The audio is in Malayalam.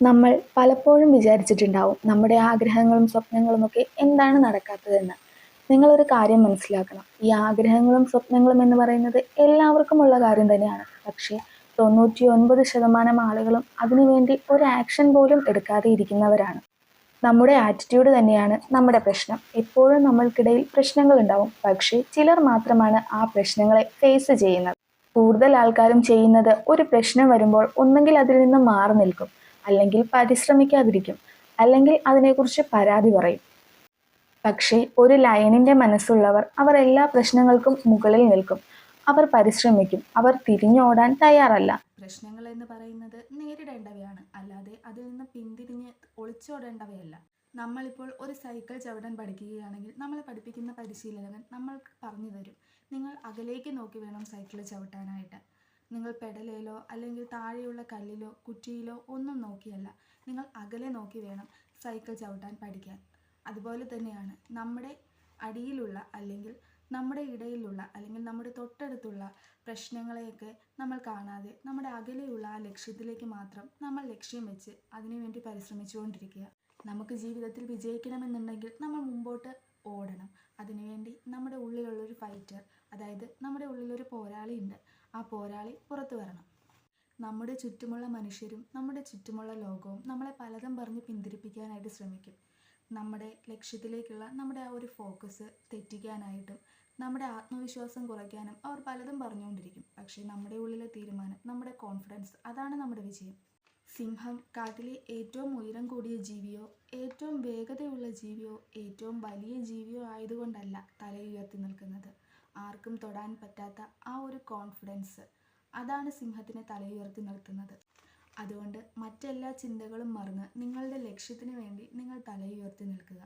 നമ്മൾ പലപ്പോഴും വിചാരിച്ചിട്ടുണ്ടാവും നമ്മുടെ ആഗ്രഹങ്ങളും സ്വപ്നങ്ങളുമൊക്കെ എന്താണ് നടക്കാത്തതെന്ന്. നിങ്ങളൊരു കാര്യം മനസ്സിലാക്കണം. ഈ ആഗ്രഹങ്ങളും സ്വപ്നങ്ങളും എന്ന് പറയുന്നത് എല്ലാവർക്കുമുള്ള കാര്യം തന്നെയാണ്. പക്ഷേ 99% ആളുകളും അതിനുവേണ്ടി ഒരു ആക്ഷൻ പോലും എടുക്കാതെ ഇരിക്കുന്നവരാണ്. നമ്മുടെ ആറ്റിറ്റ്യൂഡ് തന്നെയാണ് നമ്മുടെ പ്രശ്നം. എപ്പോഴും നമ്മൾക്കിടയിൽ പ്രശ്നങ്ങൾ ഉണ്ടാവും. പക്ഷേ ചിലർ മാത്രമാണ് ആ പ്രശ്നങ്ങളെ ഫേസ് ചെയ്യുന്നത്. കൂടുതൽ ആൾക്കാരും ചെയ്യുന്നത് ഒരു പ്രശ്നം വരുമ്പോൾ ഒന്നെങ്കിൽ അതിൽ നിന്ന് മാറി നിൽക്കും, അല്ലെങ്കിൽ പരിശ്രമിക്കാതിരിക്കും, അല്ലെങ്കിൽ അതിനെക്കുറിച്ച് പരാതി പറയും. പക്ഷേ ഒരു ലയണിന്റെ മനസ്സുള്ളവർ അവർ എല്ലാ പ്രശ്നങ്ങൾക്കും മുകളിൽ നിൽക്കും. അവർ പരിശ്രമിക്കും. അവർ തിരിഞ്ഞോടാൻ തയ്യാറല്ല. പ്രശ്നങ്ങൾ എന്ന് പറയുന്നത് നേരിടേണ്ടവയാണ്, അല്ലാതെ അതിൽ നിന്ന് പിന്തിരിഞ്ഞ് ഒളിച്ചോടേണ്ടവയല്ല. നമ്മളിപ്പോൾ ഒരു സൈക്കിൾ ചവിട്ടാൻ പഠിക്കുകയാണെങ്കിൽ നമ്മളെ പഠിപ്പിക്കുന്ന പരിശീലകൻ നമ്മൾക്ക് പറഞ്ഞു തരും, നിങ്ങൾ അകലേക്ക് നോക്കി വേണം സൈക്കിൾ ചവിട്ടാനായിട്ട്. നിങ്ങൾ പെഡലിലോ അല്ലെങ്കിൽ താഴെയുള്ള കല്ലിലോ കുറ്റിയിലോ ഒന്നും നോക്കിയല്ല, നിങ്ങൾ അകലെ നോക്കി വേണം സൈക്കിൾ ചവിട്ടാൻ പഠിക്കാൻ. അതുപോലെ തന്നെയാണ് നമ്മുടെ അടിയിലുള്ള അല്ലെങ്കിൽ നമ്മുടെ ഇടയിലുള്ള അല്ലെങ്കിൽ നമ്മുടെ തൊട്ടടുത്തുള്ള പ്രശ്നങ്ങളെയൊക്കെ നമ്മൾ കാണാതെ നമ്മുടെ അകലെയുള്ള ആ ലക്ഷ്യത്തിലേക്ക് മാത്രം നമ്മൾ ലക്ഷ്യം വെച്ച് അതിനുവേണ്ടി പരിശ്രമിച്ചുകൊണ്ടിരിക്കുക. നമുക്ക് ജീവിതത്തിൽ വിജയിക്കണമെന്നുണ്ടെങ്കിൽ നമ്മൾ മുമ്പോട്ട് ഓടണം. അതിനുവേണ്ടി നമ്മുടെ ഉള്ളിലുള്ളൊരു ഫൈറ്റർ, അതായത് നമ്മുടെ ഉള്ളിലൊരു പോരാളി ഉണ്ട്. ആ പോരാളി പുറത്തു വരണം. നമ്മുടെ ചുറ്റുമുള്ള മനുഷ്യരും നമ്മുടെ ചുറ്റുമുള്ള ലോകവും നമ്മളെ പലതും പറഞ്ഞ് പിന്തിരിപ്പിക്കാനായിട്ട് ശ്രമിക്കും. നമ്മുടെ ലക്ഷ്യത്തിലേക്കുള്ള നമ്മുടെ ആ ഒരു ഫോക്കസ് തെറ്റിക്കാനായിട്ടും നമ്മുടെ ആത്മവിശ്വാസം കുറയ്ക്കാനും അവർ പലതും പറഞ്ഞുകൊണ്ടിരിക്കും. പക്ഷേ നമ്മുടെ ഉള്ളിലെ തീരുമാനം, നമ്മുടെ കോൺഫിഡൻസ്, അതാണ് നമ്മുടെ വിജയം. സിംഹം കാട്ടിലെ ഏറ്റവും ഉയരം കൂടിയ ജീവിയോ ഏറ്റവും വേഗതയുള്ള ജീവിയോ ഏറ്റവും വലിയ ജീവിയോ ആയതുകൊണ്ടല്ല തലയുയർത്തി നിൽക്കുന്നത്. ആർക്കും തൊടാൻ പറ്റാത്ത ആ ഒരു കോൺഫിഡൻസ്, അതാണ് സിംഹത്തിനെ തലയുയർത്തി നിർത്തുന്നത്. അതുകൊണ്ട് മറ്റെല്ലാ ചിന്തകളും മറന്ന് നിങ്ങളുടെ ലക്ഷ്യത്തിന് വേണ്ടി നിങ്ങൾ തലയുയർത്തി നിൽക്കുക.